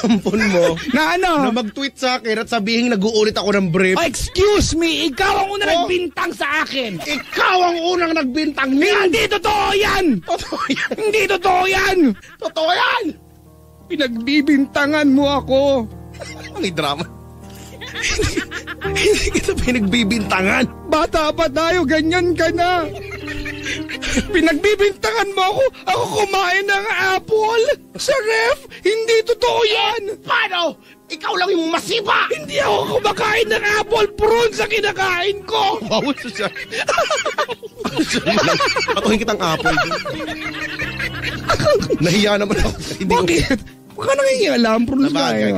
ampon mo na ano? Na mag-tweet sa akin at sabihin nag-uulit ako ng brief. Oh, excuse me, ikaw ang unang nagbintang sa akin. Ikaw ang unang nagbintang niyan. Hindi totoo yan. Totoo yan. Hindi totoo yan. Totoo yan. Pinagbibintangan mo ako. Ang drama. Hindi kita pinagbibintangan. Bata pa tayo, ganyan ka na. Pinagbibintangan mo ako. Ako kumain ng apple sa ref. Hindi totoo yan. Paano? Ikaw lang yung masiba. Hindi ako kumakain ng apple prawn sa kinakain ko. Bawal siya. Patuhin kitang apple. Nahiya naman ako. Bakit? Baka nangingialam. Prawn ka eh.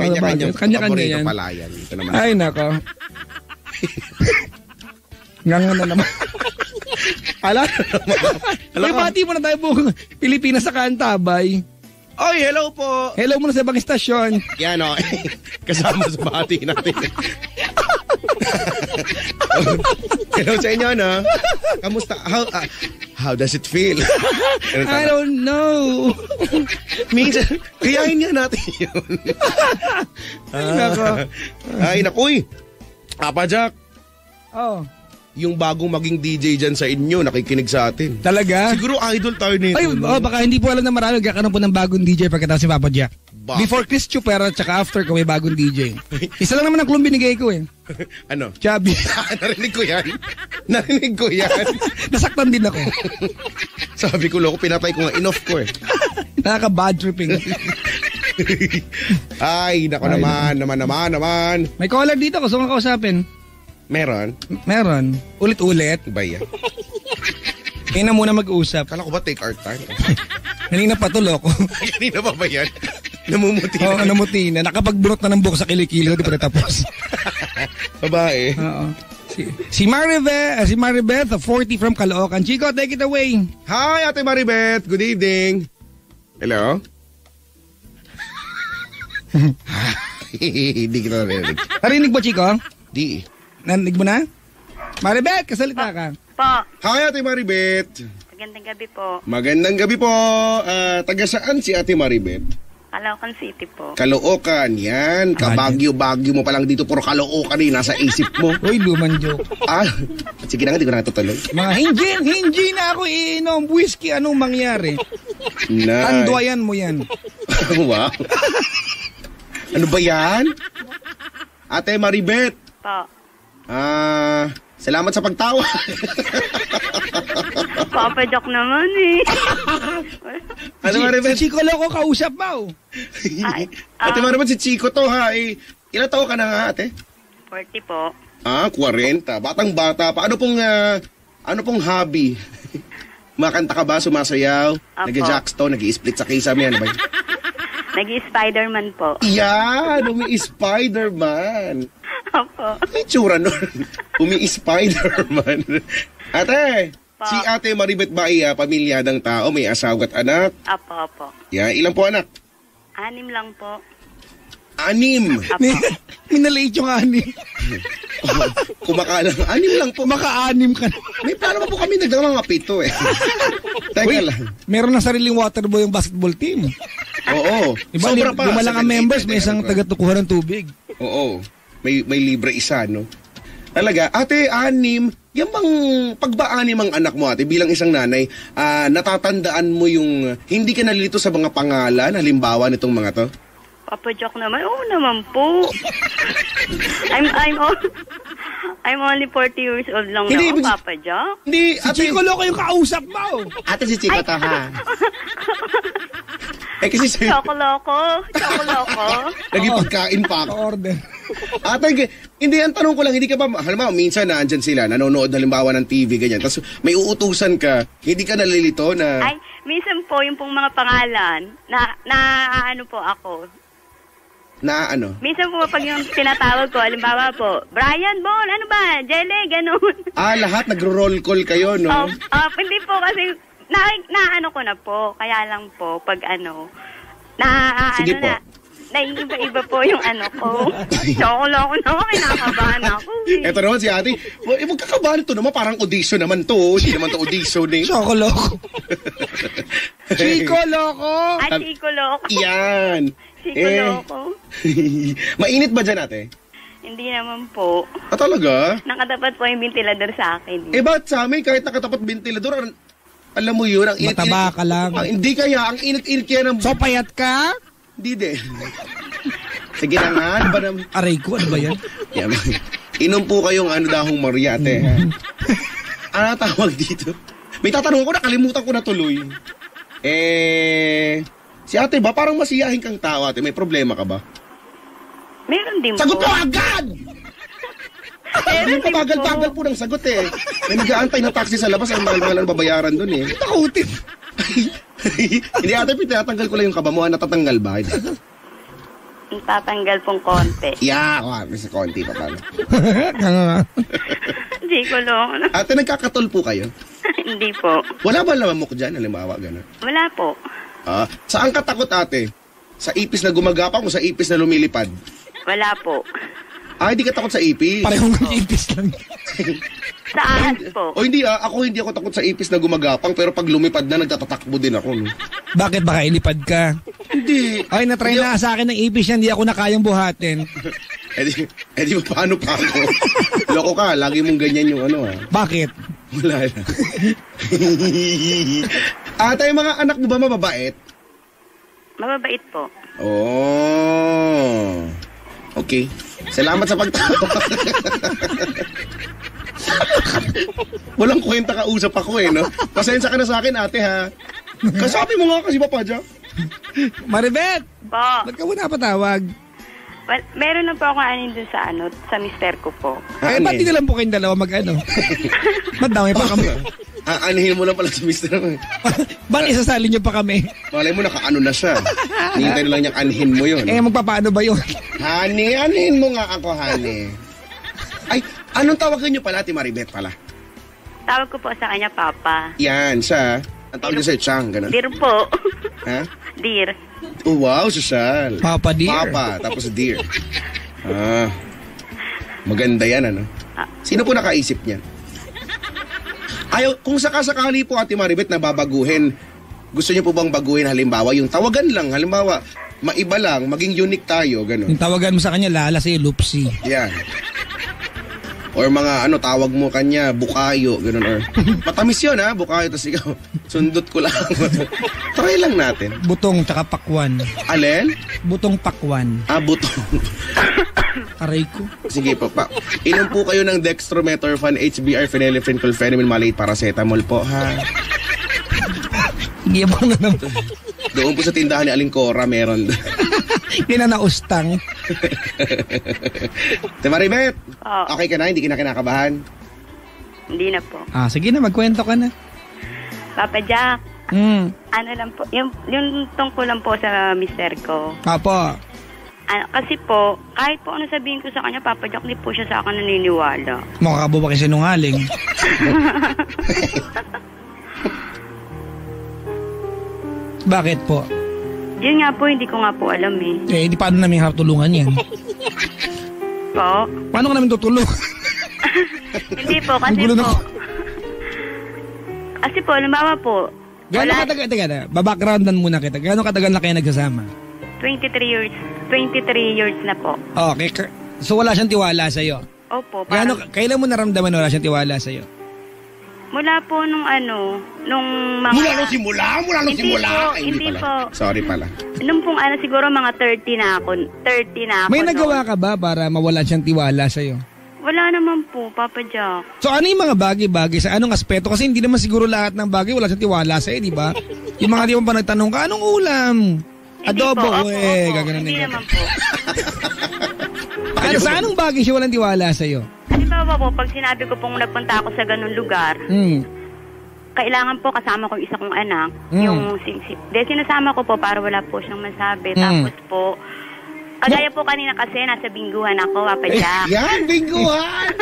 Kanya-kanya yan. Ay, nako. Nga na naman. Hala May bati mo na tayo buong Pilipinas sa Kantabay. Oy, hello po. Hello muna sa ibang istasyon. Yan o. Kasama sa bati natin. Hello sa inyo, no? Kamusta? How does it feel? I don't know. Minsan, kayahin nga natin yun. Ay, nakuy. Papa Jack. Oh. Yung bagong maging DJ dyan sa inyo, nakikinig sa atin. Talaga? Siguro idol tayo nito. Ay, no? Baka hindi po alam na marami magkakaroon po ng bagong DJ pagkatapos si Papa Jack. Before Chris Chupera at saka after ko may bagong DJ. Isa lang naman ang klong binigay ko eh. Ano? Chubby. Narinig ko yan. Narinig ko yan. Nasaktan din ako. Sabi ko, loko, pinatay ko nga. Enough ko eh. Nakaka-bad tripping. Ay, nako naman. May caller dito, gusto kong kausapin. Meron? Ulit-ulit. Ba yan? Kaya na muna mag-usap. Kala ko ba take our time? Kanina patulok ko. Kanina ba yan? Namumuti na. Oo, namumuti na. Nakapagbunot na ng buhok sa kilikilo. Di pa natapos. Babae. Oo. Si Maribeth, 40 from Caloocan. Chico, take it away. Hi, Ate Maribeth. Good evening. Hello? Hindi kita narinig. Narinig ba, Chico? Di. Narinig mo na? Maribeth, kasalita ka. Po. Hi, Ate Maribeth. Magandang gabi po. Magandang gabi po. Taga saan si Ate Maribeth? Caloocan City po. Caloocan, yan. Kabagyo-bagyo mo pa lang dito. Puro Caloocan eh. Nasa isip mo. Uy, luman joke. Sige na nga, di ko natutuloy. Mga hindi na ako iinom. Whiskey, anong mangyari? Nice. Tanduayan mo yan. Wow. Ano ba yan? Ate Maribeth. Po. Salamat sa pagtawa. Papa Jack naman eh. Ate Maribeth. Si Chico Loco kausap mo. Ate Maribeth, si Chico to ha. Ilang taon ka na nga, ate? 40 po. 40. Batang-bata pa. Ano pong hobby? Makanta ka ba? Sumasayaw? Nag-jackstone? Nag-i-split sa kisame? Ano ba yun? Nag-i-Spider-Man po. Yan! Umi-Spider-Man. Opo. May tsura nun. Umi-Spider-Man. Ate! Pa. Si Ate Maribeth ba ay pamilyadang tao? May asawa at anak? Opo. Yan. Ilan po anak? 6 lang po. 6. Minaliit yung 6. Kumakalang 6 lang po. Maka-6 ka na. May plano pa po kami nagdang mga 7 eh. Teka lang. Meron na sariling waterboy yung basketball team. Oo. Diba, lima lang ang members, may isang taga-tukuhan ng tubig. Oo. May libre isa, no? Talaga, ate, 6, yan bang pagba-6 ang anak mo, ate, bilang isang nanay, natatandaan mo yung hindi ka nalilito sa mga pangalan, halimbawa nitong mga to? Papa Jack naman? Oo naman po. I'm only 40 years old lang Hindi, na, Papa Jack. Hindi, Si Chico Loco yung kausap mo. Ate, si Chico to, ha? Kasi Chocoloko. Lagi pagkain pa ako. Order. Ate, hindi, ang tanong ko lang, hindi ka ba, halimbawa, minsan na andyan sila, nanonood halimbawa ng TV, ganyan, tapos may uutusan ka, hindi ka nalilito na... Ay, minsan po, yung pong mga pangalan, na ano po ako. Na ano? Minsan po, pag yung tinatawag ko, halimbawa po, Brian Bon, ano ba, Jelly, ganun. Lahat nagro-roll call kayo, no? Hindi po kasi, na ano ko na po, kaya lang po, pag ano, Sige po. naiiba-iba po yung ano ko. Loko na ako, kinakabahan ako. Eto naman si ate. Magkakabahan ito naman, parang audition naman to. Hindi naman to audition eh. Chocoloko. Chico Loco. Chico Loco. Yan. Chico Loco. Mainit ba dyan ate? Hindi naman po. Talaga? Nakatapat po yung ventilador sa akin. Ba't sa amin kahit nakatapat ventilador, alam mo yun, ang init. Mataba ka lang. Hindi kaya, ang init-init kaya ng... So, payat ka? Hindi din. Sige na nga, ano ba naman? Aray ko, ano ba yan? Inom po kayong dahong Mariate. Ano tawag dito? May tatanong ko, nakalimutan ko na tuloy. Si ate ba, parang masiyahin kang tao ate, may problema ka ba? Meron din Sagot po. mo agad! Meron po, bagal-bagal po ng sagot eh. May nag-aantay na taxi sa labas, ang mahal ng babayaran dun eh. Takutin. Hindi ate, pinatanggal ko lang yung kaba mo, natatanggal ba? Tatanggal pong konti. Sa konti pa pala. Hindi ko lang. Ate, nagkakatol po kayo? Hindi po. Wala ba lamamok dyan, halimbawa gano'n? Wala po. Saan ka takot ate? Sa ipis na gumagapang o sa ipis na lumilipad? Wala po. Hindi ka takot sa ipis? Parehong ipis lang. Sa ahas po. Hindi hindi ako takot sa ipis na gumagapang, pero pag lumipad na, nagtatatakbo din ako. No? Bakit baka ilipad ka? Hindi. Ay, natry na sa akin ng ipis yan, hindi ako na kayang buhatin. Di ba paano pa ako? Loko ka, lagi mong ganyan yung Bakit? Wala na. Ate, yung mga anak mo ba mababait? Mababait po. Oh. Okay. Salamat sa pagtawag. Walang kwenta kausap ako no? Pasensya ka na sa akin ate ha. Kasabi mo nga kasi Papa Jack. Maribet! Po. Ba't ka muna patawag? Well, meron na po ako dun sa mister ko po. Ba't di na lang po kayong dalawa Madami pa kami. Anihin mo lang pala sa mister mo. Ba't isasali niyo pa kami? Malay mo nakaano na siya. Nihintay na lang niyang anhin mo yun. Magpapaano ba yun? Honey, anhin mo nga ako, honey. Ay, anong tawagan niyo pala, Ate Maribet pala? Tawag ko po sa kanya, Papa. Yan, siya. Ang tawag niyo sa'yo, Chang, gano'n. Dear po. Ha? Dear. Oh, wow, social. Papa, dear. Papa, tapos dear. Maganda yan, Sino po nakaisip niyan? Kung sakasakali po Ate Maribet na babaguhin, gusto niyo po bang baguhin halimbawa yung tawagan lang, halimbawa maiba lang, maging unique tayo, gano'n. Yung tawagan mo sa kanya, Lala sa'yo, Lupsi. Yan. Or mga tawag mo kanya, Bukayo, gano'n. Or matamis yun Bukayo, tapos ikaw, sundot ko lang. Try lang natin. Butong tsaka pakwan. Alin? Butong pakwan. Butong. Aray ko. Sige po pa. Inom po kayo ng dextromethorphan, HBr, phenylephrine, chlorpheniramine, maliit, paracetamol po, ha? Hindi mo nga naman. Doon po sa tindahan ni Aling Cora, meron. Hindi na naustang. Te Maribet, okay ka na? Hindi ka na kinakabahan? Hindi na po. Sige na, magkwento ka na. Papa Jack, ano lang po, yung tungkol lang po sa mister ko. Apo. Kasi po, kahit po ano sabihin ko sa kanya, Papa Jack, hindi po siya sa akin naniniwala. Mukha ka ba sinungaling? Bakit po? Yun nga po, hindi ko nga po alam eh. Hindi paano namin hartulungan yan? Po? Paano ka namin tutulong? Hindi po, kasi po. Kasi po, halimbawa po. Gano'ng katagal, babackgroundan muna kita. Gano'ng katagal na kayo nagsasama? 23 years na po. Okay, so wala siyang tiwala sa'yo? Opo. Kailan mo naramdaman na wala siyang tiwala sa'yo? Mula po nung mga... Mula nung simula? Hindi po. Sorry pala. Nung pong siguro mga 30 na ako. May nagawa ka ba para mawala siyang tiwala sa'yo? Wala naman po, Papa Jack. So ano yung mga bagay-bagay sa anong aspeto? Kasi hindi naman siguro lahat ng bagay wala siyang tiwala sa'yo, di ba? Yung mga di mo pa nagtanong ka, anong ulam? Adobo, gagano'n. Hindi naman po. Sa anong bagay siya walang tiwala sa'yo? Halimbawa po, pag sinabi ko pong nagpunta ako sa ganun lugar, kailangan po kasama ko yung isa kong anak, yung sinasama ko po para wala po siyang masabi. Tapos po, kagaya po kanina kasi nasa bingguhan ako, Papa Jack. Yan, bingguhan!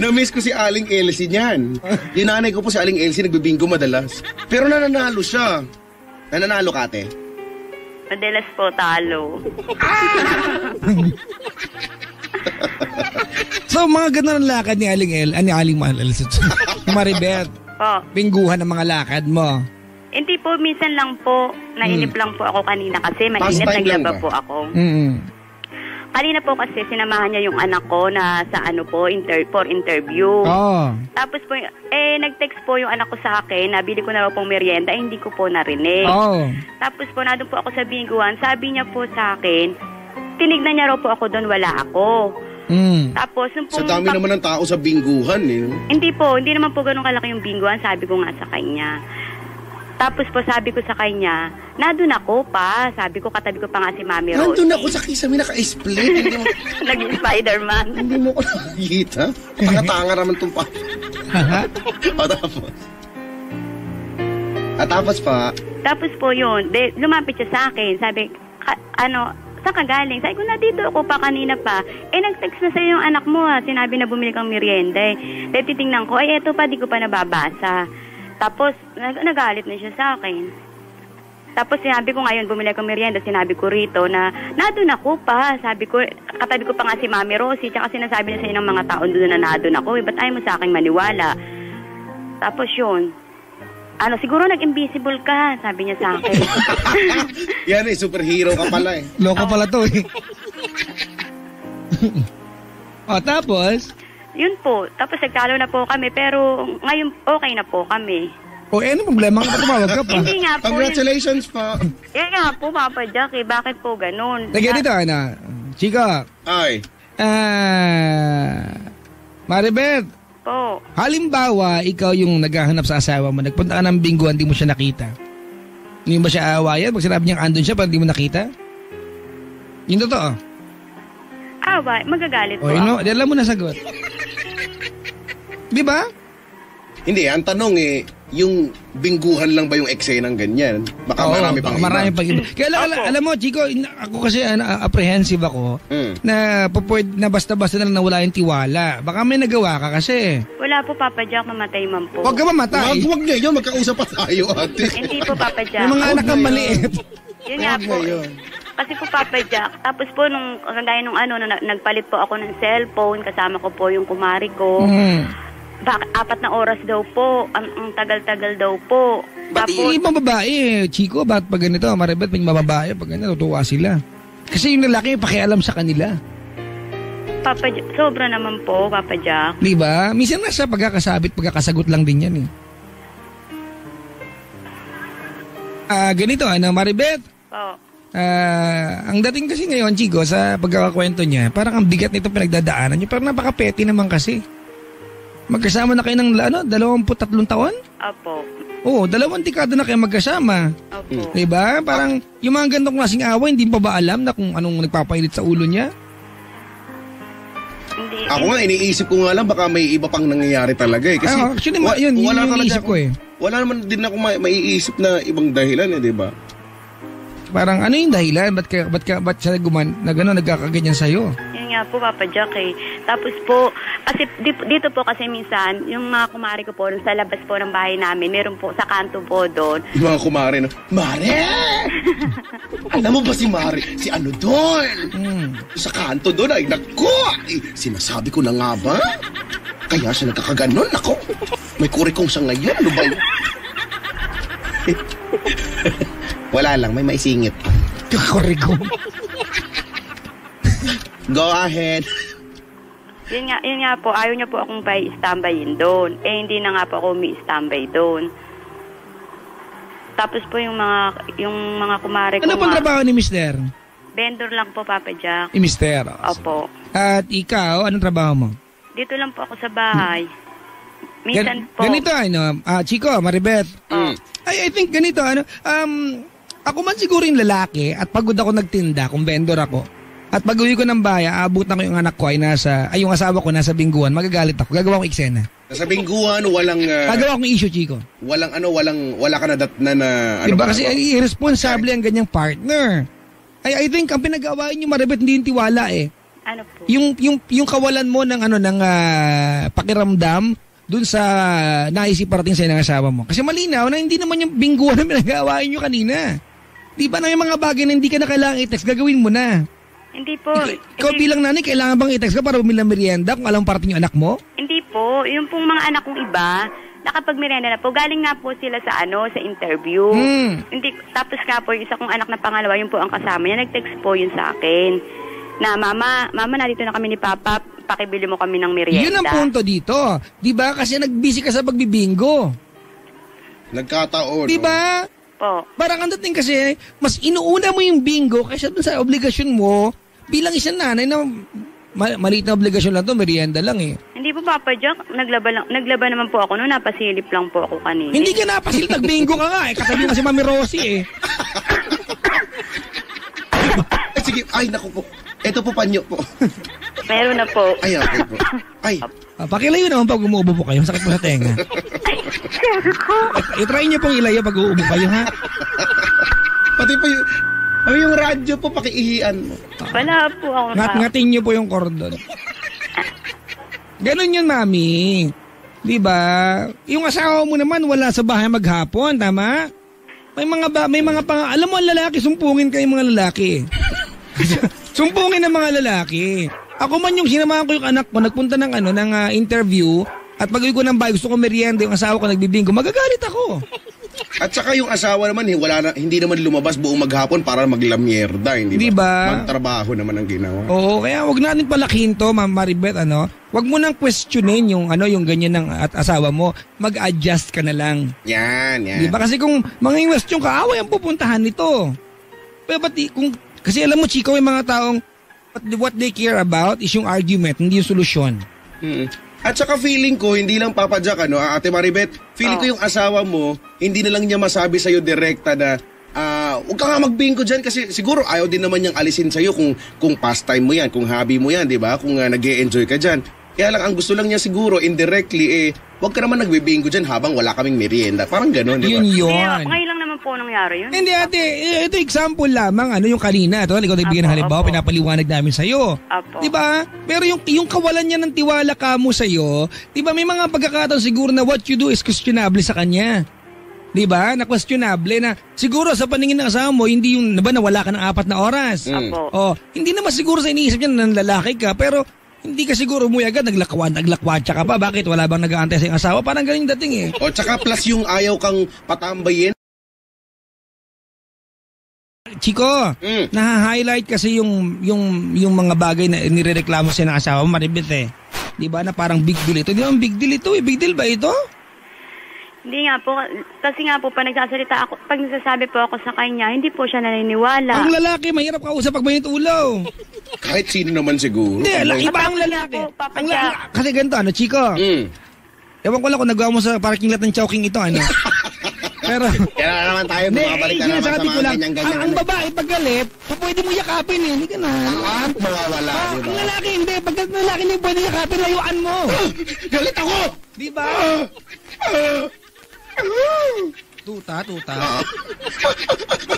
Na-miss ko si Aling Elsie niyan. Yung nanay ko po si Aling Elsie, nagbibinggo madalas. Pero nananalo siya. Nananalo ka, ate? Madalas po talo. So, mga ganun ang lakad ni Aling El, ni Aling Maribeth. Po. Bingguhan ang mga lakad mo. Hindi po, minsan lang po, nainip lang po ako kanina kasi mainit, naglaba po ako. Kanina po kasi sinamahan niya yung anak ko na sa ano po, for interview. Oh. Tapos po, nag-text po yung anak ko sa akin, nabili ko na raw pong merienda, hindi ko po narinig. Oh. Tapos po, nandun po ako sa bingguhan, sabi niya po sa akin, tinignan niya raw po ako doon, wala ako. Tapos, yung sa dami naman ng tao sa bingguhan eh. Hindi po, hindi naman po ganun kalaki yung bingguhan, sabi ko nga sa kanya. Tapos po sabi ko sa kanya, nandun ako pa. Sabi ko, katabi ko pa nga si Mami Rosie. Nandun ako sa kisame, naka-split. Naging Spider-Man. Hindi mo ko nakikita. Pakatanga naman itong pa. Tapos pa? Tapos po yun, lumapit siya sa akin. Sabi, saan ka galing? Sabi ko, dito ako pa kanina pa. Nag-text na sa'yo yung anak mo. Sinabi na bumili kang merienda. Titingnan ko, eto pa, di ko pa nababasa. Tapos, nagalit na siya sa akin. Tapos, sinabi ko ngayon, bumili akong merienda, sinabi ko rito na, nadun ako pa. Sabi ko, katabi ko pa nga si Mami Rosie, tsaka sinasabi niya sa inyo ng mga taon doon na nadun ako. Ba't ayaw mo sa akin maniwala? Tapos yun, siguro nag-invisible ka, sabi niya sa akin. Yan superhero ka pala eh. Loko pala to eh. Tapos? Yun po. Tapos nagtalo na po kami, pero ngayon okay na po kami. Ano problema ka? Tumawag ka pa. Hindi nga po. Congratulations po. Yun nga po, Papa Jack, bakit po ganun? Lagyan dito, Chika. Ay. Maribeth. Po. Halimbawa, ikaw yung naghahanap sa asawa mo, nagpunta ka ng bingguhan, di mo siya nakita. Hindi ba siya aawayan? Pag sinabi niyang andun siya, parang di mo nakita? Yung totoo. Magagalit po ako. Alam mo na sagot. Di ba? Hindi, ang tanong yung bingguhan lang ba yung eksena ng ganyan? Baka marami pang iba. Kaya alam mo, Chico, ako kasi apprehensive ako na basta-basta na lang nawala yung tiwala. Baka may nagawa ka kasi. Wala po, Papa Jack, mamatay man po. Huwag ka mamatay. Huwag na yun, magkausap pa tayo, ate. Hindi po, Papa Jack. Yung mga anak kang maliit. Yun nga po. Kasi po, Papa Jack, tapos po, kagaya nung nagpalit po ako ng cellphone, kasama ko po yung kumari ko. 4 na oras daw po, ang tagal-tagal daw po. Ba't yung ibang babae, Chico, ba't pag ganito, Maribeth, may mababae, pag ganito, tutuwa sila. Kasi yung lalaki, pakialam sa kanila. Papa Jack, sobra naman po, Papa Jack. Diba? Minsan nga sa pagkakasabit, pagkakasagot lang din yan eh. Ganito, Maribeth? Po. Ang dating kasi ngayon, Chico, sa pagkakakwento niya, parang ang bigat nito pinagdadaanan niya, parang napaka-petty naman kasi. Magkasama na kayo ng 23 taon? Opo. Oo, 2 dekada na kayo magkasama. Opo. Diba? Parang yung mga gantong klaseng away, hindi pa ba alam na kung anong nagpapainit sa ulo niya? Hindi. Ako nga, iniisip ko nga lang, baka may iba pang nangyayari talaga eh. Kasi actually, yun yung iniisip ko eh. Wala naman din ako maiisip na ibang dahilan eh, diba? Parang ano yung dahilan? Ba't siya nagkakaganyan sa'yo? Yun nga po, Papa Jack eh. Tapos po, kasi dito po kasi minsan, yung mga kumari ko po, sa labas po ng bahay namin, meron po sa kanto po doon. Yung mga kumari na, Mare! Alam mo ba si Mare? Si ano doon? Sa kanto doon ay, naku! Sinasabi ko na nga ba? Kaya siya nagkakaganon, ako. May kurikong siya ngayon, ano ba yun? Wala lang, may maisingit pa. Kurikong. Go ahead. Yun nga po, ayaw niya po akong standbyin doon. Hindi na nga po ako standby doon. Tapos po yung mga kumare ko. Ano pang trabaho ni Mister? Vendor lang po, Papa Jack. Mister. Opo. At ikaw, anong trabaho mo? Dito lang po ako sa bahay. Minsan po. Ganito, Chico, Maribeth. I think ganito, ako man siguro yung lalaki at pagod ako nagtinda kung vendor ako. At pag uwi ko ng bahay, aabutan ko yung anak ko ay yung asawa ko nasa bingguhan, magagalit ako. Gagawa ko eksena. Nasa bingguhan, walang... Gagawa akong issue, Chico. Wala ka na diba kasi irresponsible ang ganyang partner. I think ang pinag-awain niyo, Maribeth, hindi yung tiwala eh. Ano po? Yung kawalan mo ng pakiramdam dun sa naisip parating sa'yo ng asawa mo. Kasi malinaw na hindi naman yung bingguhan na pinag-awain niyo kanina. Di ba na yung mga bagay na hindi ka na kailangan i-text, gagawin mo na. Hindi po. Ikaw bilang nanay, kailangan bang i-text ka para bumili ng merienda kung alam parating yung anak mo? Hindi po. Yung pong mga anak kong iba, nakapag-merienda na po. Galing nga po sila sa sa interview. Hindi, tapos nga po, yung isa kong anak na pangalawa, yun po ang kasama niya. Nag-text po yun sa akin. Na, Mama, narito na kami ni Papa, pakibili mo kami ng merienda. Yun ang punto dito. Di ba? Kasi nag-busy ka sa pagbibingo. Nagkataon. Di ba? Po. Parang ang dating kasi, mas inuuna mo yung bingo kaysa dun sa obligasyon mo bilang isang nanay na maliit na obligasyon lang to, merienda lang eh. Hindi po, Papa Jack. Naglaba naman po ako noon. Napasilip lang po ako kanina. Hindi ka napasilip, nagbingo ka nga eh. Katabi mo si Mami Rosie eh. Ay, sige. Ay, naku po. Ito po panyo po. Meron na po. Ay, okay po. Ay. Pakilayo naman pag umuubo po kayo. Sakit po sa tenga. I-try niyo pong ilayo pag uubo kayo, ha? Pati po yung radyo po, pakiihian mo. Wala po ako. Ngatin niyo po yung cordon. Ganon yun, Mami. Diba? Yung asawa mo naman wala sa bahay maghapon, tama? May mga alam mo ang lalaki, sumpungin kayo mga lalaki. Sumpungin ng mga lalaki. Ako man yung sinamahan ko yung anak ko, nagpunta ng interview, at pag-uwi ko ng bahay, gusto ko merienda, yung asawa ko nagbibingo, magagalit ako. At saka yung asawa naman, hindi naman lumabas buong maghapon para maglamyerda, hindi ba? Magtrabaho naman ang ginawa. Oo, kaya wag natin palakihin to, Ma'am Maribeth, wag mo nang questionin yung ganyan ng at asawa mo, mag-adjust ka na lang. Yan. Di ba? Kasi kung mga question ka, away ang pupuntahan nito. Pero kasi alam mo, Chico, yung mga taong what they care about is yung argument, hindi yung solusyon. At saka feeling ko, hindi lang Papa Jack, Ate Maribeth, feeling ko yung asawa mo, hindi na lang niya masabi sa'yo direkta na, huwag ka nga magbingo dyan kasi siguro ayaw din naman niyang alisin sa'yo kung pastime mo yan, kung hobby mo yan, di ba? Kung nag-e-enjoy ka dyan. Kaya lang, ang gusto lang niya siguro, indirectly, huwag ka naman nagbibingo dyan habang wala kaming merienda. Parang gano'n, di ba? Yun. Ngayon lang naman po nangyari yun. Hindi, ate, ito example lamang, yung kanina. Ito, ikaw nagbigyan ng halimbawa, pinapaliwanag namin sa'yo. Di ba? Pero yung kawalan niya ng tiwala ka mo sa'yo, di ba may mga pagkakataon siguro na what you do is questionable sa kanya. Di ba? Na questionable na siguro sa paningin ng asawa mo, hindi yung, diba, nawala ka ng 4 na oras. Hindi naman siguro sa iniisip niya na lalaki ka, pero hindi ka siguro umuwi agad, naglakwatsa ka pa. Bakit? Wala bang nag-aantay sa iyong asawa? Parang galing dating eh. O tsaka plus yung ayaw kang patambayin. Chico, naha-highlight kasi yung mga bagay na nirereklamo siya ng asawa mo, Maribeth eh. Di ba na parang big deal ito? Di ba big deal ito eh? Big deal ba ito? Hindi nga po. Kasi nga po, pag nagsasabi po ako sa kanya, hindi po siya naniniwala. Ang lalaki, mahirap kausap pag mainit ulo. Kahit sino naman siguro. Hindi, iba ang lalaki. Kasi ganito, Chico? Ewan ko lang kung nagawa mo sa parking lot ng Chowking ito, Pero, kaya naman tayo bumabalik ka naman sa mga ganyan-ganyan. Ang babae, pag galit, pwede mo yakapin eh. Hindi ka na. Mawawala, diba? Ang lalaki, hindi. Pag lalaki hindi pwede yakapin, layuan mo. Galit ako! Diba? Tuta.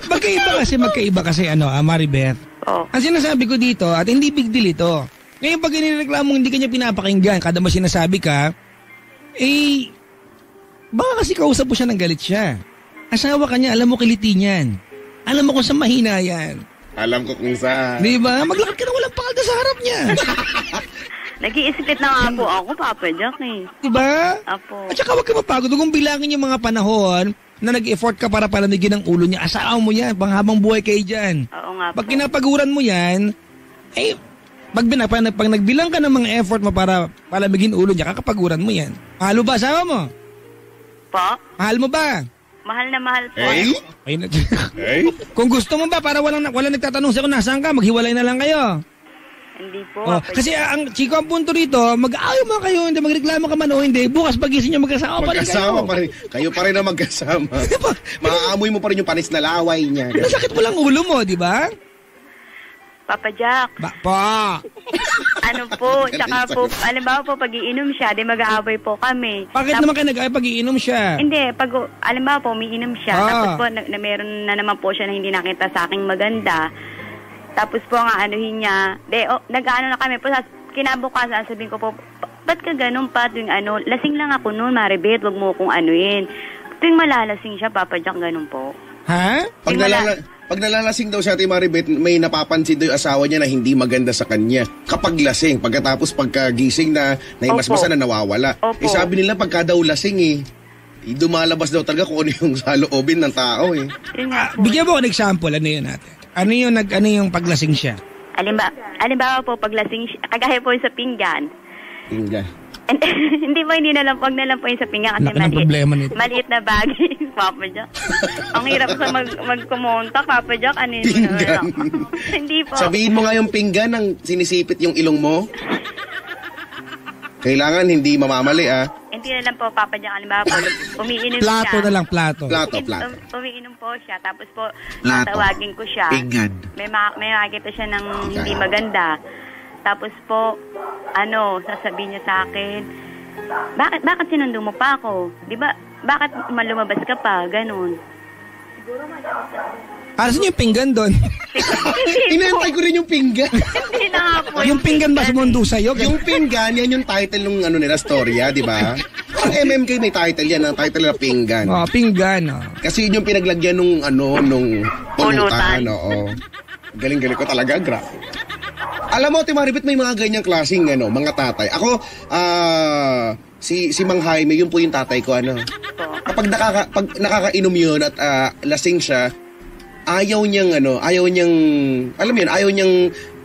Magkaiba kasi, Maribeth. Ang sinasabi ko dito, at hindi big deal ito. Ngayon pag inireklamo hindi kanya pinapakinggan, kada mo sinasabi ka, baka kasi kausap mo siya ng galit siya. Asawa ka niya, alam mo kiliti niyan. Alam mo kung saan mahina yan. Alam ko kung saan. Di ba? Maglakad ka na walang palda sa harap niya. Nag-iisipit na nga po ako, Papa Jack eh. Di ba? Apo. At saka huwag ka mapagod. Kung bilangin yung mga panahon na nag-effort ka para palamigin ang ulo niya, asawa mo yan, panghabang buhay kayo dyan. Oo nga po. Pag kinapaguran mo yan, pag nagbilang ka ng mga effort mo para palamigin ulo niya, kakapaguran mo yan. Mahal mo ba asawa mo? Po? Mahal mo ba? Mahal na mahal po. Kung gusto mo ba, para walang nagtatanong sa'yo kung nasaan ka, maghiwalay na lang kayo. Hindi po. Kasi Chico, ang punto rito, mag-ayaw mo kayo, hindi magreklamo ka man o hindi, bukas pagising nyo magkasama pa rin kayo. Magkasama pa rin. Kayo pa rin na magkasama. Maaamoy mo pa rin yung panis na laway niya. Masakit mo lang ulo mo, di ba? Papa Jack. Ano po, tsaka po, alimbawa po, pag iinom siya, di mag-aaway po kami. Bakit naman kayo nag-aaway pag iinom siya? Hindi, alimbawa po, umiinom siya, tapos po, meron na naman po siya na hindi nakita sa aking maganda. Tapos po, nga anuhin niya, nag-ano na kami po, kinabukasan, sabihin ko po, ba't ka ganun pa, tuwing lasing lang ako noon, Maribeth, wag mo kong anuhin. Tuwing malalasing siya, Papa Jack, ganun po. Ha? Pag pag nalalasing daw si Ate Maribeth, may napapansin daw yung asawa niya na hindi maganda sa kanya. Kapag lasing, pagkatapos pagkagising na naimasmasa na nawawala. Opo. Sabi nila pagka daw lasing dumalabas daw talaga kung ano yung sa loobin ng tao Yun nga po. Bigyan mo ko ng example, ano yun natin? Ano yung paglasing siya? Alimbawa po, paglasing siya, kagaya po yung sa pinggan. Tingga. Hindi na lang po yung sa pinggan kasi Laki ng problema nito. maliit na bagay, Papa Jack. Ang hirap sa magkumonta, Papa Jack. Ano yun? Pinggan. Hindi po. Sabihin mo nga yung pinggan ng sinisipit yung ilong mo. Kailangan hindi mamamali Hindi na lang po, Papa Jack. Alimbawa po, umiinom Plato siya. na lang, plato. Plato. Umiinom po siya, tapos po, Plato. tatawagin ko siya. Pinggan. May makita siya ng hindi maganda. Tapos po, sasabihin niya sa akin, bakit sinundo mo pa ako? Di ba, bakit lumabas ka pa? Ganon. Para saan yung pinggan doon? Inantay ko rin yung pinggan. Hindi na nga po. Yung pinggan ba sumundo sa'yo? Yung pinggan, yan yung title ng nila storya, di ba? Ang MMK may title yan, ang title na pinggan. Oh, pinggan. Oh. Kasi yun yung pinaglagyan nung Pulutan. Oo. Galing-galing ko talaga, grabe. Alam mo, Ate Maribeth, may mga ganyang klaseng mga tatay. Ako, si Mang Jaime, yun po yung tatay ko, Kapag nakakainom yun at lasing siya, ayaw niyang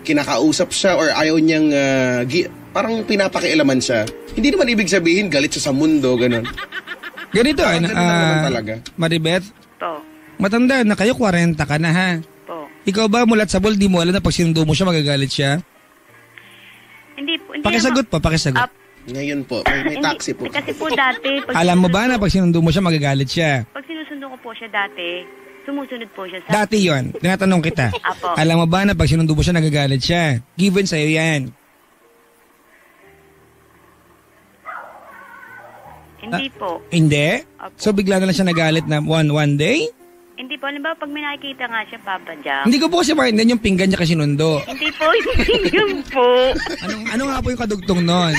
kinakausap siya or ayaw niyang parang pinapakialaman siya. Hindi naman ibig sabihin galit siya sa mundo, ganun. Ganito, Ganun lang naman talaga. Maribeth, Po. matanda na kayo, 40 ka na ha. Po. Ikaw ba mulat sa bol, di mo alam na pag sinundo mo siya, magagalit siya? Hindi po. Pakisagot po, pakisagot. Ngayon po, may taxi po. Kasi po dati, Alam mo ba na pag sinundo mo siya, magagalit siya? pag sinusundo ko po siya dati, sumusunod po siya sa... Dati yon, tinatanong kita. Apo. Alam mo ba na pag sinundo mo siya, nagagalit siya? Given sa'yo yan. Hindi po. Hindi? Apo. So bigla na lang siya nagalit na one day? Hindi po. Halimbawa, pag may nakikita nga siya, Papa Jack. Hindi ko po kasi maintindihan yung pinggan niya kasi sinundo. Hindi po. Hindi yun po. Ano nga po yung kadugtong nun?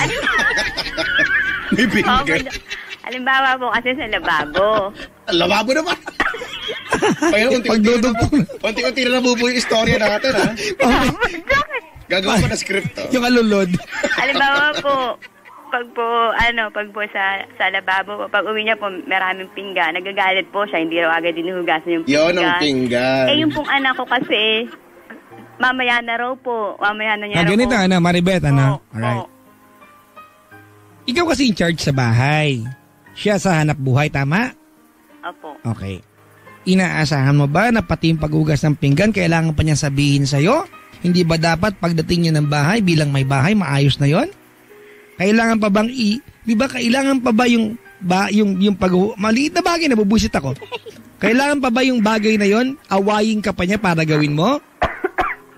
May Papa pinggan. Jack. Halimbawa po kasi sa lababo. Lababo naman. Kaya unti-unti na nabubuo yung istorya natin, ha? Gagawa pa na script, to. Yung alulod. Halimbawa po, pag po sa lababo, pag uwi niya po, maraming pinggan, nagagalit po siya, hindi raw agad dinuhugasan yung pinggan. Yun ang pinggan. Yung pong anak ko kasi, mamaya na raw po, mamaya na niya raw Ganito, po. Maribeth, Alright. Po. Ikaw kasi in charge sa bahay. Siya sa hanap buhay, tama? Opo. Okay. Inaasahan mo ba na pati yung paghugas ng pinggan, kailangan pa niya sabihin sa'yo? Hindi ba dapat pagdating niya ng bahay, bilang may bahay, maayos na yon? Kailangan pa bang di ba kailangan pa ba yung maliit na bagay, nabubusit ako. Kailangan pa ba yung bagay na yon, awayin ka pa niya para gawin mo?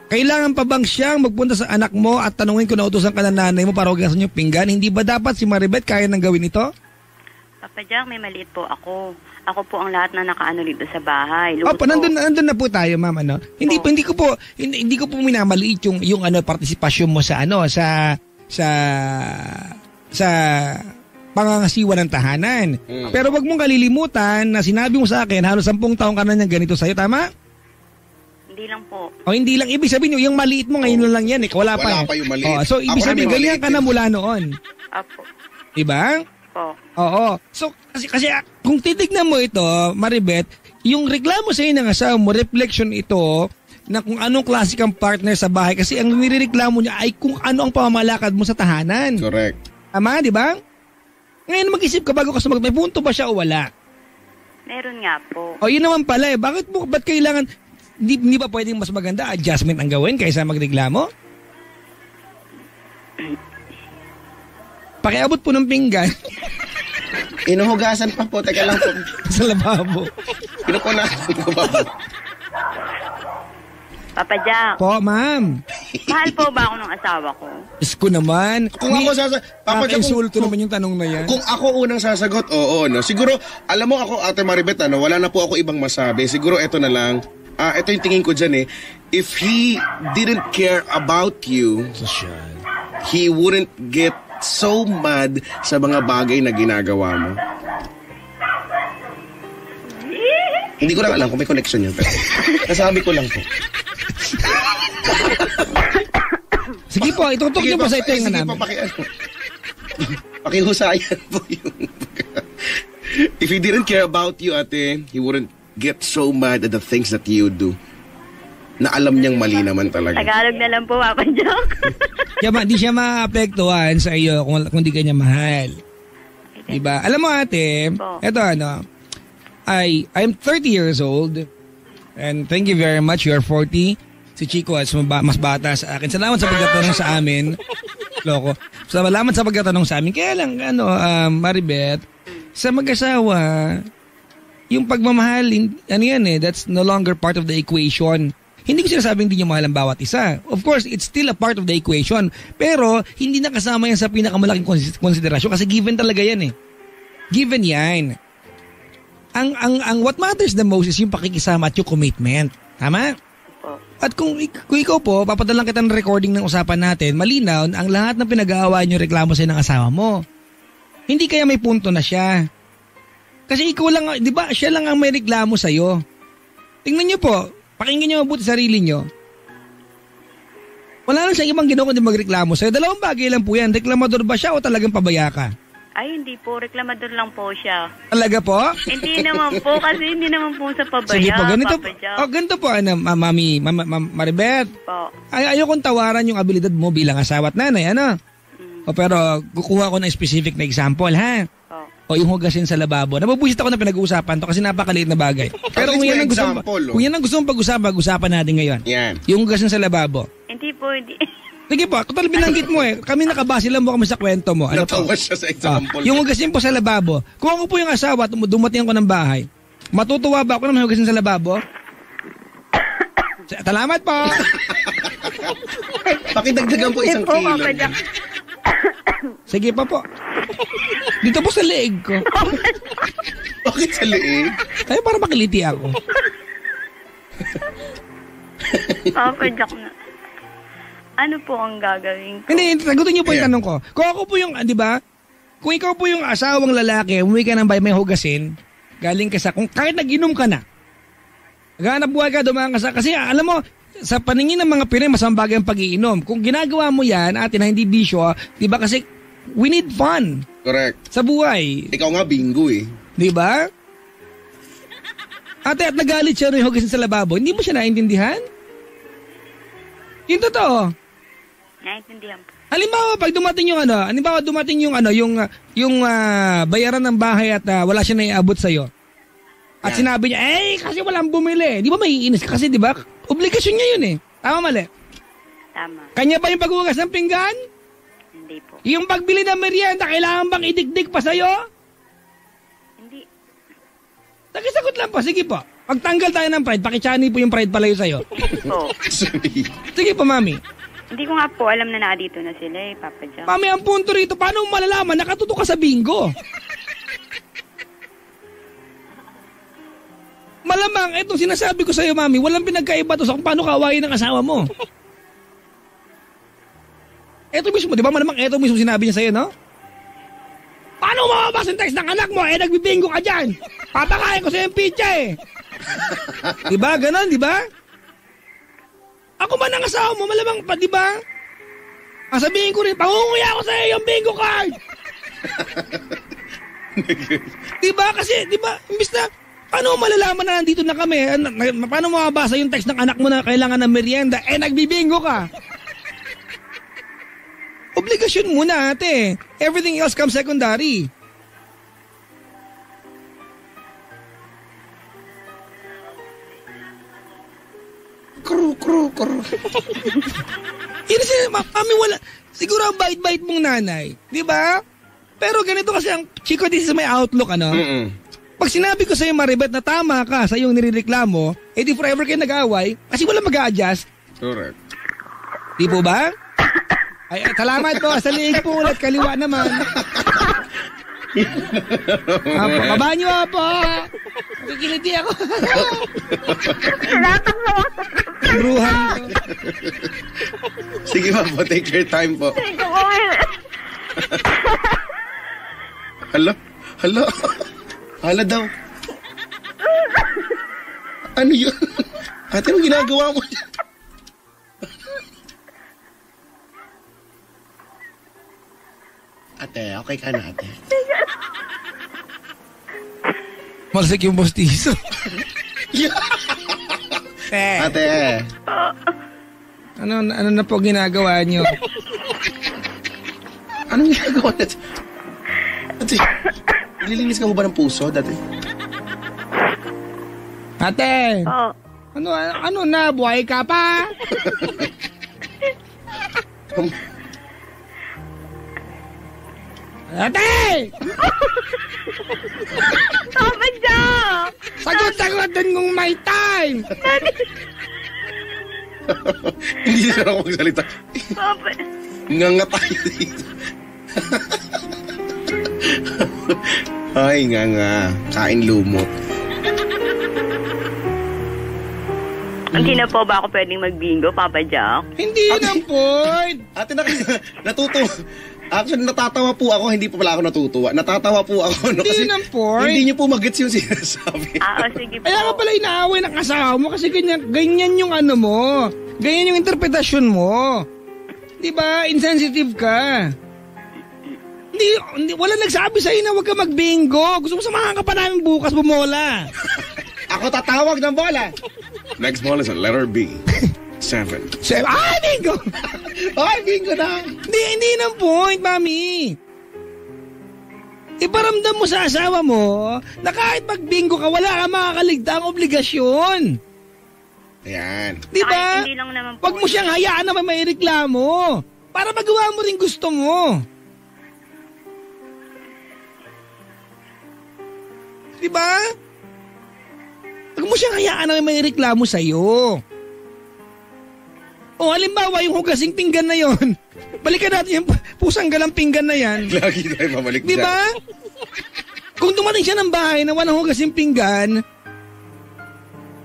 Kailangan pa bang siyang magpunta sa anak mo at tanungin kung nautusan ka ng nanay mo para hugasan yung pinggan? Hindi ba dapat si Maribeth kaya nang gawin ito? Papa Jack, may maliit po ako. Ako po ang lahat na nakaano dito sa bahay. Luto. Opo, nandun na po tayo, ma'am, Hindi ko po minamaliit yung partisipasyon mo sa sa pangangasiwa ng tahanan. Pero wag mong kalilimutan na sinabi mo sa akin, halos 10 taon ka na niyang ganito sa'yo, tama? Hindi lang po. O hindi lang, ibig sabihin yung maliit mo ngayon lang yan, wala pa. Wala pa yung maliit. So ibig Ako sabihin, rin ganyan maliit ka na din. mula noon. Opo. Diba? Po. Oo. So kasi kung titignan mo ito, Maribeth, yung reklamo sa ng asawa mo, reflection ito na kung anong klase kang partner sa bahay kasi ang nirereklamo niya ay kung ano ang pamamalakad mo sa tahanan. Correct. Tama, di ba? Ngayon mag-isip ka bago ka sumagot, may punto ba siya o wala? Meron nga po. O yun naman pala ba't kailangan, hindi ba pwedeng mas maganda adjustment ang gawin kaysa magreklamo? Pakiabot po ng pinggan Inuhugasan pa po. Teka lang po. sa lababo. Pinupunasan ko ba po? Papa Jack, Po, ma'am. mahal po ba ako ng asawa ko? Isko naman. Kung ako Papa Jack, insulto naman yung tanong na yan. Kung ako unang sasagot, oo, no. Siguro, alam mo ako, Ate Maribeth, wala na po ako ibang masabi. Siguro ito na lang. Ito yung tingin ko dyan If he didn't care about you, he wouldn't get so mad sa mga bagay na ginagawa mo. Hindi ko lang alam kung may connection yun. Pero nasabi ko lang po. Sige po, itutok niyo po sa ito yung namin. Sige po, pakihusayan po yung... If he didn't care about you, ate, he wouldn't get so mad at the things that you do. Na alam niyang mali naman talaga. Tagalog na lang po, Papa Joke. Di siya maapektuhan sa iyo kung di ka niya mahal. Diba? Alam mo ate, eto I'm 30 years old and thank you very much. You're 40. Si Chico is mas bata sa akin. Salamat sa pagtatanong sa amin. Loko. Salamat sa pagtatanong sa amin. Kaya lang, Maribeth, sa mag-asawa, yung pagmamahal, that's no longer part of the equation. Hindi ko sinasabing hindi niyo mahal ang bawat isa. Of course, it's still a part of the equation. Pero, hindi nakasama yan sa pinakamalaking konsiderasyon kasi given talaga yan eh. Given yan. Ang what matters the most is yung pakikisama at yung commitment. Tama? At kung ikaw po, papadalang kita ng recording ng usapan natin, malinaw ang lahat ng pinag-aaway niyo reklamo sa'yo ng asawa mo. Hindi kaya may punto na siya. Kasi ikaw lang, di ba, siya lang ang may reklamo sa'yo. Tingnan niyo po, pakinggan niyo mabuti sarili niyo. Wala lang siyang ibang ginawa kundi magreklamo sa'yo. Dalawang bagay lang po yan. Reklamador ba siya o talagang pabaya ka? Ay, hindi po. Reklamador lang po siya. Talaga po? Hindi naman po. Kasi hindi naman po sa pabaya. Sige po, ganito po, Mami, Maribeth. Po. Ayokong tawaran yung abilidad mo bilang asawa at nanay, pero kukuha ko ng specific na example, ha? O yung hugasin sa lababo. Nababusit ako na pinag-uusapan to kasi napakaliit na bagay. Pero kung yan ang gusto mong pag-usapan natin ngayon. Yan. Yung hugasin sa lababo. Hindi po, hindi. Sige po, total binanggit mo eh. Kami nakabase lang mo kami sa kwento mo. Natawa siya sa example. Yung hugasin po sa lababo. Kung ako po yung asawa at dumating ako ng bahay, matutuwa ba ako na may hugasin sa lababo? Salamat po. Pakidagdagan po isang kilo. Sige pa po. Dito po sa leeg ko. Bakit sa leeg? Ay, para makiliti ako. Okay, Jack na. Ano po ang gagawin ko? Hindi, sagutin niyo po yung tanong ko. Kung ako po yung, di ba? Kung ikaw po yung asawang lalaki, umuwi ka ng bahay, may hugasin, galing ka sa, kung kahit nag-inom ka na, naghanap buhay ka, dumaan ka sa, kasi alam mo, sa paningin ng mga Pinoy, masamang bagay ang pag-iinom. Kung ginagawa mo yan, na hindi bisyo, di ba kasi, we need fun. Correct. Sa buhay. Ikaw nga bingo eh. Di ba? At nagalit siya rin hugasin sa lababo. Hindi mo siya naintindihan? Yung totoo. Naintindihan po. Halimbawa, pag dumating yung bayaran ng bahay at wala siya naiabot sa'yo. At sinabi niya, kasi walang bumili. Di ba maiinis ka kasi, di ba? Obligasyon niya yun eh. Tama, mali? Tama. Kanya ba yung paghugas ng pinggan? Hindi po. Yung pagbili ng merienda, kailangan bang idikdik pa sa'yo? Hindi. Nakisagot lang po, sige po. Pagtanggal tayo ng pride, pakichani po yung pride palayo sa'yo. Po. Sige po, Mami. Hindi ko nga po alam na naadito na sila eh, Papa Jack. Mami, ang punto rito, paano mo malalaman? Nakatuto ka sa bingo. Malamang, etong sinasabi ko sa'yo, Mami, walang pinagkaiba to sa kung paano kaawayin ng asawa mo. Eto mismo, di ba malamang eto mismo sinabi niya sa'yo, no? Paano mababas ang text ng anak mo? Nagbibingo ka dyan. Papakain ko sa'yo yung pizza eh. Di ba? Ganon, di ba? Ako man ang asawa mo, malamang pa, di ba? Sabihin ko rin, pangunguya ko sa'yo yung bingo card. Di ba? Kasi, di ba, imbis na, paano malalaman na nandito na kami? Paano mababasa yung text ng anak mo na kailangan ng merienda? Nagbibingo ka. Obligasyon muna, ate. Everything else comes secondary. Kru. Mami, wala. Siguro ang bait-bait mong nanay. Di ba? Pero ganito kasi ang Chico, this is my outlook, ano? Pag sinabi ko sa'yo, Maribeth, na tama ka sa iyong nirereklamo, di forever kayo nag-aaway kasi wala mag-a-adjust. Correct. Di po ba? Ay, salamat po. Sa liig po ulit. Kaliwa naman. Babaan niyo po. Kikiliti ako. Salamat po. Ruhan ko. Sige ma po. Take your time po. Hala daw. Ano yun? Ate, anong ginagawa mo? Ate, okay ka na, ate? Malsik yung postizo. Ate. Ano na po ginagawa niyo? Anong ginagawa natin? Ate, nililinis ka mo ba ng puso dati? Ate! Oo. Ano na? Buhay ka pa? Ate! Papa Jack! Sagot-sagotin kung may time! Hindi na ako magsalita. Papa... Nga tayo dito. Ay, nga. Kain lumot. Hindi na po ba ako pwedeng mag-bingo, Papa Jack? Hindi yun ang point! Ate, natutuwa. Actually, natatawa po ako. Hindi po pala ako natutuwa. Natatawa po ako. No? Hindi yun ang point. Hindi niyo po magets yung sinasabi. Sige po. Kaya ka pala inaaway ng asawa mo kasi ganyan yung ano mo. Ganyan yung interpretasyon mo. Diba? Insensitive ka. Hindi, wala nagsabi sa'yo na huwag ka mag-bingo. Gusto mo samahan ka pa namin bukas bumola. Ako tatawag ng bola. Next ball is a letter B. 7. Bingo! Ay, bingo na. Hindi ng point, mami. Iparamdam mo sa asawa mo na kahit mag-bingo ka, wala ka makakaligtaang obligasyon. Ayan. Diba? Hindi lang naman po. Huwag mo siyang hayaan na may reklamo. Para magawa mo rin gusto mo. Diba? Huwag mo siyang hayaan na may reklamo sa'yo. O halimbawa yung hugasing pinggan na yon, balikan natin yung pusang galang pinggan na yan. Lagi tayo mamalik dyan. Diba? Kung dumating siya ng bahay na walang hugasing pinggan,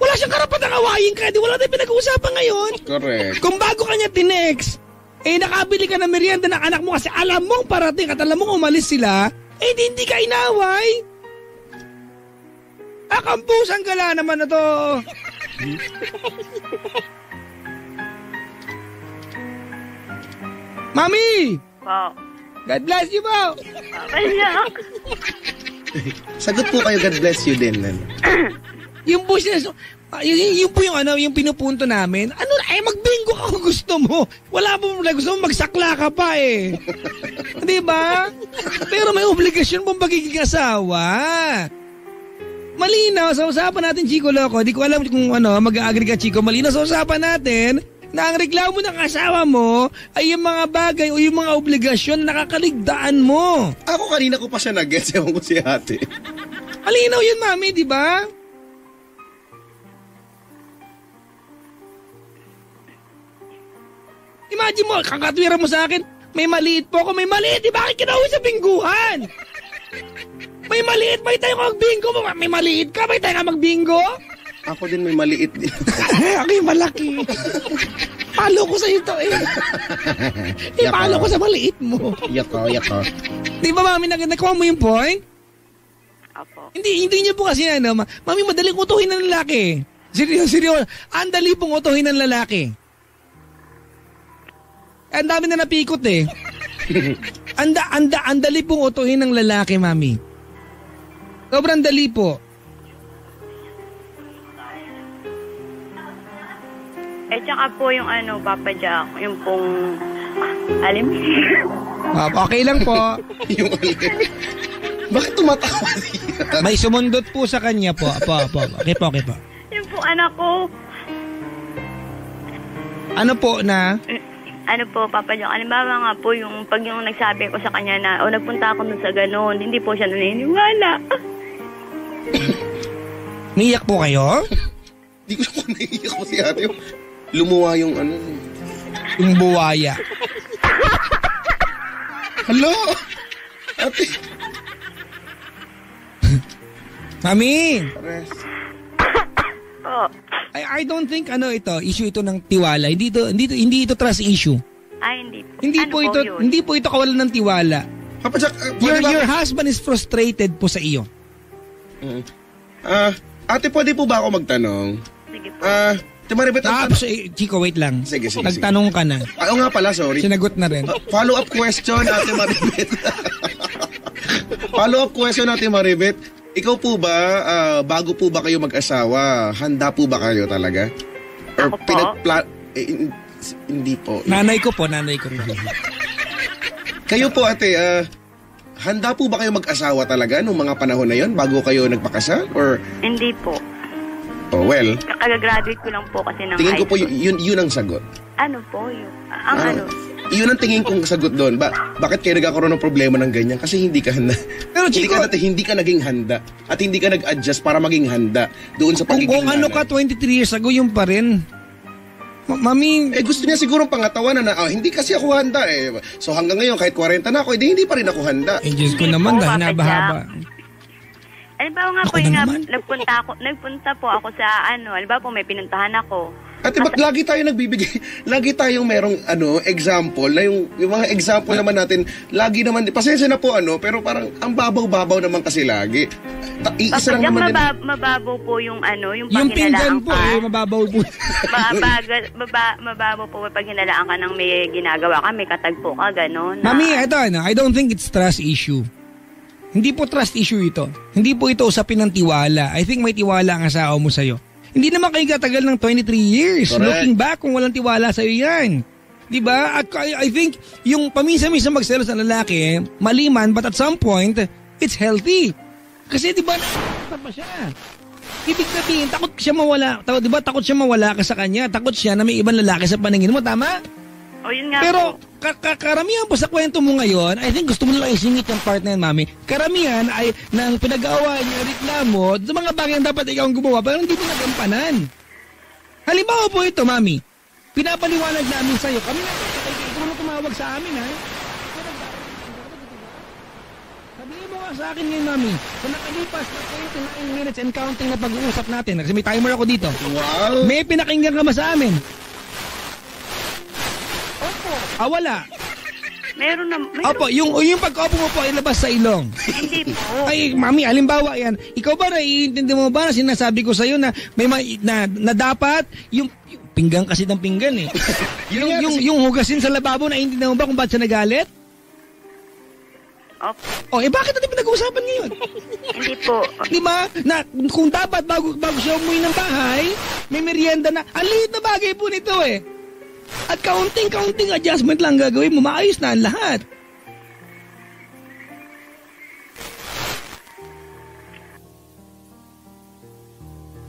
wala siyang karapatang awayin ka. Di wala tayong pinag-uusapan ngayon. Correct. Kung bago ka niya tinext, nakabili ka ng merienda ng anak mo kasi alam mong parating at alam mong umalis sila, hindi ka inaway. Kampusang gala naman na to. Mami! Po. God bless you po! Papa Jack. Sagot po kayo, God bless you din. Yung po yung po yung pinupunto namin, magbingo ka kung gusto mo. Wala po, gusto mo magsakla ka pa eh. Diba? Pero may obligasyon pong pagiging asawa. Malinaw sa usapan natin, Chico Loco. Di ko alam kung mag-a-agree ka, Chico. Malinaw sa usapan natin na ang reklamo ng asawa mo ay yung mga bagay o yung mga obligasyon na nakakaligtaan mo. Ako kanina ko pa siya nag-gets. Ewan ko si ate. Malinaw yun, mami, di ba? Imagine mo, kakatwira mo sa akin, may maliit po ako, may maliit, di bakit kinauwi sa bingguhan? May maliit, may tayo mag-bingo mo, may maliit ka, may tayo magbingo? Ako din may maliit din. Ako yung malaki. Palo ko sa ito eh. Palo ko sa maliit mo. Yako. Di ba, mami, nakuha mo yung point? Apo. Hindi niyo po kasi mami, madaling utuhin ng lalaki. Seryoso. Ang dali pong utuhin ng lalaki. Ang dami na napikot eh. Ang dali pong utuhin ng lalaki, mami. Sobrang dali po. Tsaka po yung Papa Jack, yung pong alim. Okay lang po. Yung alim. Bakit tumatawa siya? May sumundot po sa kanya po. Okay po. Yung pong anak ko. Ano po na? Ano po, Papa Jack, halimbawa nga po yung pag yung nagsabi ko sa kanya na nagpunta ako dun sa ganun, hindi po siya naniniwala. Niyak po kayo? Hindi ko siya naiiyak ko si ate. Lumuwa yung yung buwaya. Hello? Ate. Mami! Oh. I don't think issue ito ng tiwala. Hindi ito trust issue. Hindi. Hindi po ito kawalan ng tiwala. Papa Jack, Your husband is frustrated po sa iyo. Ate, pwede po ba ako magtanong? Sige po. Maribeth, Chico, wait lang. Sige. Nagtanong ka na. Oo nga pala, sorry. Sinagot na rin. Follow-up question, Ate Maribeth. Follow-up question, Ate Maribeth. Ikaw po ba, bago po ba kayo mag-asawa, handa po ba kayo talaga? Or Ako po? Hindi po. Nanay ko po. Kayo po, Ate, handa po ba kayo mag-asawa talaga nung mga panahon na yon bago kayo nagpakasal? Or Hindi po. Oh, well, Kagagraduate ko lang po kasi ng tingin ko high po school. yun ang sagot. Ano po yun? Yun ang tingin kong sagot doon. Bakit kayo nagkakaroon ng problema ng ganyan? Kasi hindi ka handa. Pero Chico, hindi ka naging handa. At hindi ka nag-adjust para maging handa doon sa pagiging kung ano ka 23 years ago, yung pa rin. Mami, gusto niya siguro pangatawanan na, hindi kasi ako handa eh. So hanggang ngayon, kahit 40 na ako, hindi pa rin ako handa. Diyos ko Hindi naman, po, dahil Papa nabahaba. Halimbawa nga Ako po, na naman. nagpunta po ako sa halimbawa po may pinuntahan ako. Ate, ba't lagi tayo nagbibigay, lagi tayong merong example, na yung mga example naman natin, lagi naman, pasensya na po pero parang ang babaw-babaw naman kasi lagi. Iisa lang naman din. Mababaw po yung yung Yung pinggan pagkinalaan po, ka. mababaw po. Mababaw po pag hinalaan ka ng may ginagawa ka, may katagpo ka, gano'n. Mami, I don't think it's trust issue. Hindi po trust issue ito. Hindi po ito usapin ng tiwala. I think may tiwala ang asawa mo sa'yo. Hindi naman kayo katagal ng 23 years. Correct. Looking back, kung walang tiwala sa'yo yan. Diba? At I think, yung paminsan-minsan magselos ng lalaki, mali man, but at some point, it's healthy. Kasi diba, nakakita pa siya. Ibig sabihin, takot siya mawala. Diba, takot siya mawala ka sa kanya. Takot siya na may ibang lalaki sa paningin mo. Tama? O yun nga Pero, po. karamihan po sa kwento mo ngayon, I think gusto mo lang isingit yung part na yun, Mami. Karamihan ay nang pinag-aawa niya, reklamo, sa mga bagay na dapat ikaw ang gumawa, pero hindi mo nagampanan. Halimbawa po ito, Mami. Pinapaliwanag namin sa'yo. Kami na, ikaw mo tumawag sa amin, ha? Sabihin mo nga sa akin ngayon, Mami, sa nakalipas na 29 minutes and counting na pag-uusap natin, kasi may timer ako dito. Wow! May pinakinggan ka ba sa amin? Opo. Wala. Meron. Opo, yung pag-opo mo po ay labas sa ilong. Hindi po. Ay, Mami, halimbawa yan. Ikaw ba, naiintindi mo ba na sinasabi ko sa'yo na may na dapat yung pinggan kasi ng pinggan eh. yung hugasin sa lababo, naiintindi mo ba kung ba't siya nagalit? Opo. Bakit natin pinag-uusapan ngayon? Hindi po. Di ba? Na kung dapat bago siya umuwi ng bahay, may merienda na. Ang liit na bagay po nito eh. At kaunting adjustment lang gagawin mo, maayos na ang lahat.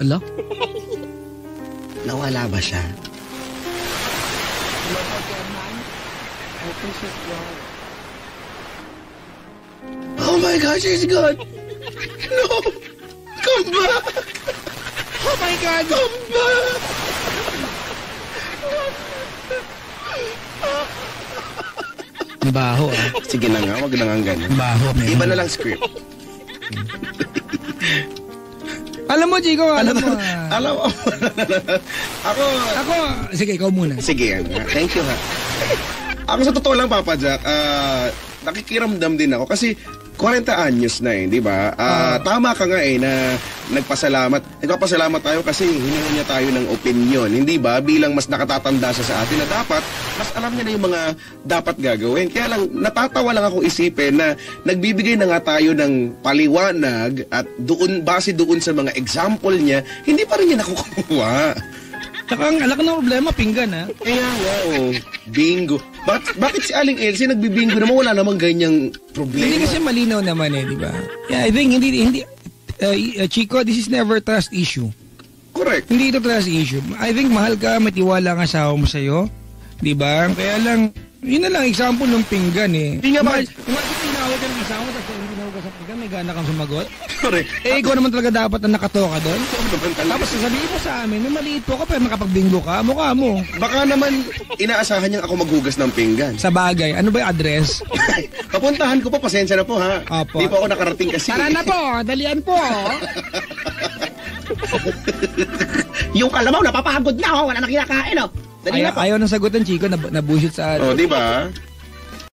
Ala? Nawala ba siya? Oh my God, she's gone. No! Come back! Oh my God! Come back! Baho Sige na nga, wag na nga ganyan. Baho. Iba na lang script. Alam mo, Chico, alam mo. Ako, sige, ikaw muna. Sige, thank you ha. Ako sa totoo lang, Papa Jack, nakikiramdam din ako kasi 40 anyos na di ba? Tama ka nga na nagpapasalamat tayo kasi hiningi niya tayo ng opinion, hindi ba? Bilang mas nakatatanda siya sa atin na dapat, mas alam niya na yung mga dapat gagawin. Kaya lang, natatawa lang ako isipin na nagbibigay na nga tayo ng paliwanag at base doon sa mga example niya, hindi pa rin niya nakukuha. Saka ang alak na problema, pinggan ha? Kaya nga, bingo. Bakit si Aling Elsie nagbibingo naman wala namang ganyang problema? Hindi kasi malinaw naman di ba? Yeah, I think hindi Chico, this is never trust issue. Correct. Hindi ito trust issue. I think mahal ka, may tiwala ang asawa mo sa'yo. Di ba? Kaya lang, yun na lang example ng pinggan eh. Hindi nga ba? Imagine tinawag ka ng asawa mo tapos hindi tinawag ka sa pinggan, may gana kang sumagot. Correct. Ikaw naman talaga dapat na nakatoka doon. Tapos sasabihin mo sa amin, may maliit po ka pero nakapag-bingo ka, mukha mo. Baka naman inaasahan niyang ako maghugas ng pinggan. Sa bagay, ano ba yung address? Papuntahan ko po, pasensya na po ha. Opo. Di pa ako nakarating kasi. Tara na po, dalian po. Yung kalabaw, napapagod na wala na kinakain Dali na po. Ayaw nang sagutan, Chico, nabusit sa Oh, di ba?